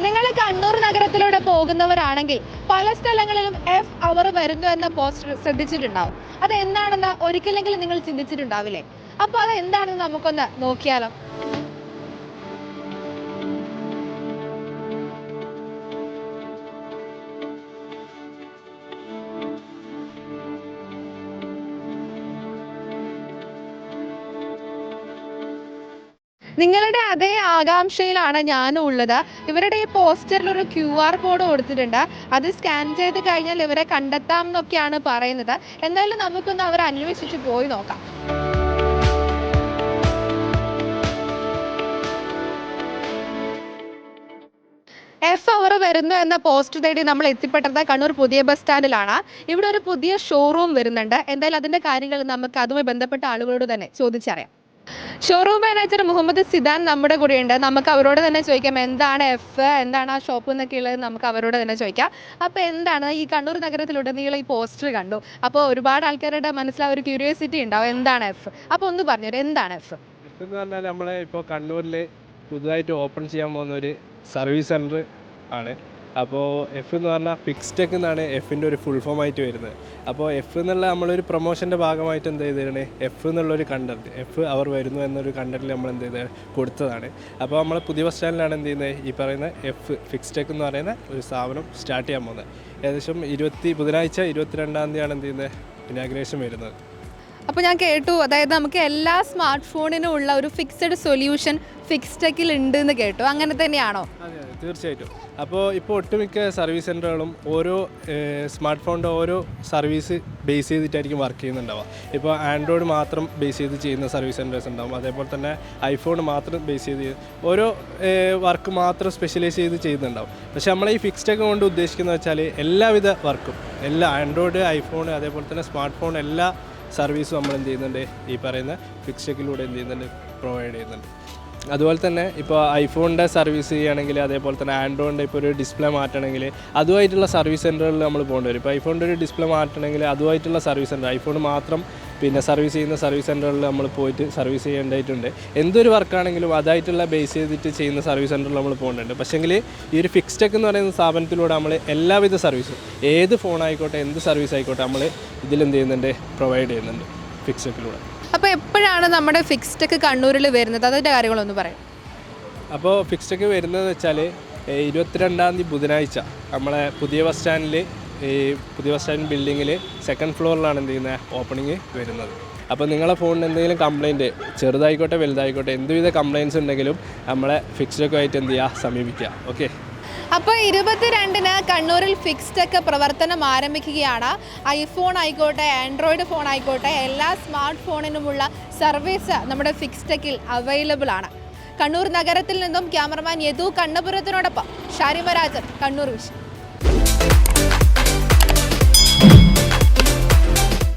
നിങ്ങൾ കണ്ണൂർ നഗരത്തിലൂടെ പോകുന്നവരാണെങ്കിൽ പല സ്ഥലങ്ങളിലും എഫ് അവർ വരുന്നു എന്ന പോസ്റ്റർ ശ്രദ്ധിച്ചിട്ടുണ്ടാവും. അത് എന്താണെന്ന് ഒരിക്കലെങ്കിലും നിങ്ങൾ ചിന്തിച്ചിട്ടുണ്ടാവില്ലേ? അപ്പൊ അത് എന്താണെന്ന് നമുക്കൊന്ന് നോക്കിയാലോ. നിങ്ങളുടെ അതേ ആകാംക്ഷയിലാണ് ഞാനും ഉള്ളത്. ഇവരുടെ ഈ പോസ്റ്ററിൽ ഒരു QR കോഡ് കൊടുത്തിട്ടുണ്ട്. അത് സ്കാൻ ചെയ്ത് കഴിഞ്ഞാൽ ഇവരെ കണ്ടെത്താം എന്നൊക്കെയാണ് പറയുന്നത്. എന്തായാലും നമുക്കൊന്ന് അവരെ അന്വേഷിച്ച് പോയി നോക്കാം. എഫ് അവർ വരുന്നു എന്ന പോസ്റ്റ് തേടി നമ്മൾ എത്തിപ്പെട്ടത് കണ്ണൂർ പുതിയ ബസ് സ്റ്റാൻഡിലാണ്. ഇവിടെ ഒരു പുതിയ ഷോറൂം വരുന്നുണ്ട്. എന്തായാലും അതിന്റെ കാര്യങ്ങൾ നമുക്ക് അതുമായി ബന്ധപ്പെട്ട ആളുകളോട് തന്നെ ചോദിച്ചറിയാം. ഷോറൂം മാനേജർ മുഹമ്മദ് സിദാൻ നമ്മുടെ കൂടെയുണ്ട്. നമുക്ക് അവരോട് തന്നെ ചോദിക്കാം എന്താണ് എഫ്, എന്താണ് ആ ഷോപ്പ് എന്നൊക്കെ ഉള്ളത് നമുക്ക് അവരോട് തന്നെ ചോദിക്കാം. അപ്പോൾ എന്താണ് ഈ കണ്ണൂർ നഗരത്തിലുടനീളം ഈ പോസ്റ്റർ കണ്ടു, അപ്പോൾ ഒരുപാട് ആൾക്കാരുടെ മനസ്സിൽ ആ ഒരു ക്യൂരിയോസിറ്റി ഉണ്ടാവും എന്താണ് എഫ്. അപ്പോൾ ഒന്ന് പറഞ്ഞുതരും എന്താണ് എഫ്? എഫ് എന്ന് പറഞ്ഞാൽ നമ്മളെ ഇപ്പോൾ കണ്ണൂരിൽ പുതുതായിട്ട് ഓപ്പൺ ചെയ്യാൻ പോകുന്ന ഒരു സർവീസ് സെൻറ്റർ ആണ്. അപ്പോൾ എഫ് എന്ന് പറഞ്ഞാൽ ഫിക്സ് ടെക് എന്നാണ് എഫിൻ്റെ ഒരു ഫുൾ ഫോം ആയിട്ട് വരുന്നത്. അപ്പോൾ എഫ് എന്നുള്ള നമ്മളൊരു പ്രൊമോഷൻ്റെ ഭാഗമായിട്ട് എന്ത് ചെയ്തതാണ്, എഫ് എന്നുള്ളൊരു കണ്ടന്റ്, എഫ് അവർ വരുന്നു എന്നൊരു കണ്ടന്റിൽ നമ്മൾ എന്ത് ചെയ്ത് കൊടുത്തതാണ്. അപ്പോൾ നമ്മൾ പുതിയ ബസ് സ്റ്റാൻഡിലാണ് എന്ത് ചെയ്യുന്നത്, ഈ പറയുന്ന എഫ് ഫിക്സ് ടെക് എന്ന് പറയുന്ന ഒരു സ്ഥാപനം സ്റ്റാർട്ട് ചെയ്യാൻ പോകുന്നത്. ഏകദേശം ബുധനാഴ്ച 22-ാം തീയതിയാണ് എന്ത് ചെയ്യുന്നത്, ഇനാഗ്രേഷൻ വരുന്നത്. അപ്പോൾ ഞാൻ കേട്ടു, അതായത് നമുക്ക് എല്ലാ സ്മാർട്ട് ഫോണിനും ഉള്ള ഒരു ഫിക്സഡ് സൊല്യൂഷൻ ഫിക്സ് ടെക്കിൽ ഉണ്ട് എന്ന് കേട്ടു. അങ്ങനെ തന്നെയാണോ? അതെ അതെ, തീർച്ചയായിട്ടും. അപ്പോൾ ഇപ്പോൾ ഒട്ടുമിക്ക സർവീസ് സെൻ്ററുകളും ഓരോ സ്മാർട്ട് ഫോണിൻ്റെ ഓരോ സർവീസ് ബേസ് ചെയ്തിട്ടായിരിക്കും വർക്ക് ചെയ്യുന്നുണ്ടാവുക. ഇപ്പോൾ ആൻഡ്രോയിഡ് മാത്രം ബേസ് ചെയ്ത് ചെയ്യുന്ന സർവീസ് സെൻറ്റേഴ്സ് ഉണ്ടാവും. അതേപോലെ തന്നെ ഐഫോൺ മാത്രം ബേസ് ചെയ്ത് ഓരോ വർക്ക് മാത്രം സ്പെഷ്യലൈസ് ചെയ്ത് ചെയ്യുന്നുണ്ടാവും. പക്ഷേ നമ്മൾ ഈ ഫിക്സ് ടെക് കൊണ്ട് ഉദ്ദേശിക്കുന്നത് വെച്ചാൽ എല്ലാവിധ വർക്കും, എല്ലാ ആൻഡ്രോയിഡ്, ഐഫോൺ, അതേപോലെ തന്നെ സ്മാർട്ട് ഫോൺ എല്ലാ സർവീസും നമ്മൾ എന്ത് ചെയ്യുന്നുണ്ട്, ഈ പറയുന്ന ഫിക്സ് ടെക്കിലൂടെ എന്ത് ചെയ്യുന്നുണ്ട്, പ്രൊവൈഡ് ചെയ്യുന്നുണ്ട്. അതുപോലെ തന്നെ ഇപ്പോൾ ഐഫോണിൻ്റെ സർവീസ് ചെയ്യുകയാണെങ്കിൽ, അതേപോലെ തന്നെ ആൻഡ്രോയിഡിൻ്റെ ഇപ്പോൾ ഒരു ഡിസ്പ്ലേ മാറ്റണമെങ്കിൽ അതുമായിട്ടുള്ള സർവീസ് സെൻറ്ററുകളിൽ നമ്മൾ പോകേണ്ടി വരും. ഇപ്പോൾ ഐഫോണിൻ്റെ ഒരു ഡിസ്പ്ലേ മാറ്റണമെങ്കിൽ അതുമായിട്ടുള്ള സർവീസ് സെൻറ്റർ, ഐഫോൺ മാത്രം പിന്നെ സർവീസ് ചെയ്യുന്ന സർവീസ് സെൻറ്ററുകളിൽ നമ്മൾ പോയിട്ട് സർവീസ് ചെയ്യേണ്ടതായിട്ടുണ്ട്. എന്തൊരു വർക്കാണെങ്കിലും അതായിട്ടുള്ള ബേസ് ചെയ്തിട്ട് ചെയ്യുന്ന സർവീസ് സെൻറ്ററിൽ നമ്മൾ പോകേണ്ടതുണ്ട്. പക്ഷേങ്കിൽ ഈ ഒരു ഫിക്സ് ടെക് എന്ന് പറയുന്ന സ്ഥാപനത്തിലൂടെ നമ്മൾ എല്ലാവിധ സർവീസും, ഏത് ഫോണായിക്കോട്ടെ എന്ത് സർവീസ് ആയിക്കോട്ടെ, നമ്മൾ ഇതിലെന്ത് ചെയ്യുന്നുണ്ട്, പ്രൊവൈഡ് ചെയ്യുന്നുണ്ട് ഫിക്സ് ടെക്കിലൂടെ. അപ്പോൾ എപ്പോഴാണ് നമ്മുടെ ഫിക്സ് ടെക് കണ്ണൂരിൽ വരുന്നത്, അതിൻ്റെ കാര്യങ്ങളൊന്ന് പറയാം. അപ്പോൾ ഫിക്സ് ടെക് വരുന്നതെന്ന് വെച്ചാൽ 22-ാം തീയതി ബുധനാഴ്ച നമ്മളെ പുതിയ ബസ് സ്റ്റാൻഡിൽ, ഈ പുതിയ ബസ് സ്റ്റാൻഡ് ബിൽഡിങ്ങിൽ 2nd ഫ്ലോറിലാണ് എന്ത് ചെയ്യുന്നത്, ഓപ്പണിങ് വരുന്നത്. അപ്പോൾ നിങ്ങളെ ഫോണിന് എന്തെങ്കിലും കംപ്ലയിൻറ്റ്, ചെറുതായിക്കോട്ടെ വലുതായിക്കോട്ടെ, എന്തുവിധ കംപ്ലയിൻറ്റ്സ് ഉണ്ടെങ്കിലും നമ്മളെ ഫിക്സ് ടെക്കുമായിട്ട് എന്ത് ചെയ്യുക, സമീപിക്കുക. ഓക്കെ. അപ്പോൾ 22-ന് കണ്ണൂരിൽ ഫിക്സ് ടെക് പ്രവർത്തനം ആരംഭിക്കുകയാണ്. ഐഫോൺ ആയിക്കോട്ടെ, ആൻഡ്രോയിഡ് ഫോൺ ആയിക്കോട്ടെ, എല്ലാ സ്മാർട്ട് ഫോണിനുമുള്ള സർവീസ് നമ്മുടെ ഫിക്സ് ടെക്കിൽ അവൈലബിൾ ആണ്. കണ്ണൂർ നഗരത്തിൽ നിന്നും ക്യാമറമാൻ യദു കണ്ണപുരത്തിനോടൊപ്പം ഷാരിമരാജൻ, കണ്ണൂർ വിഷൻ.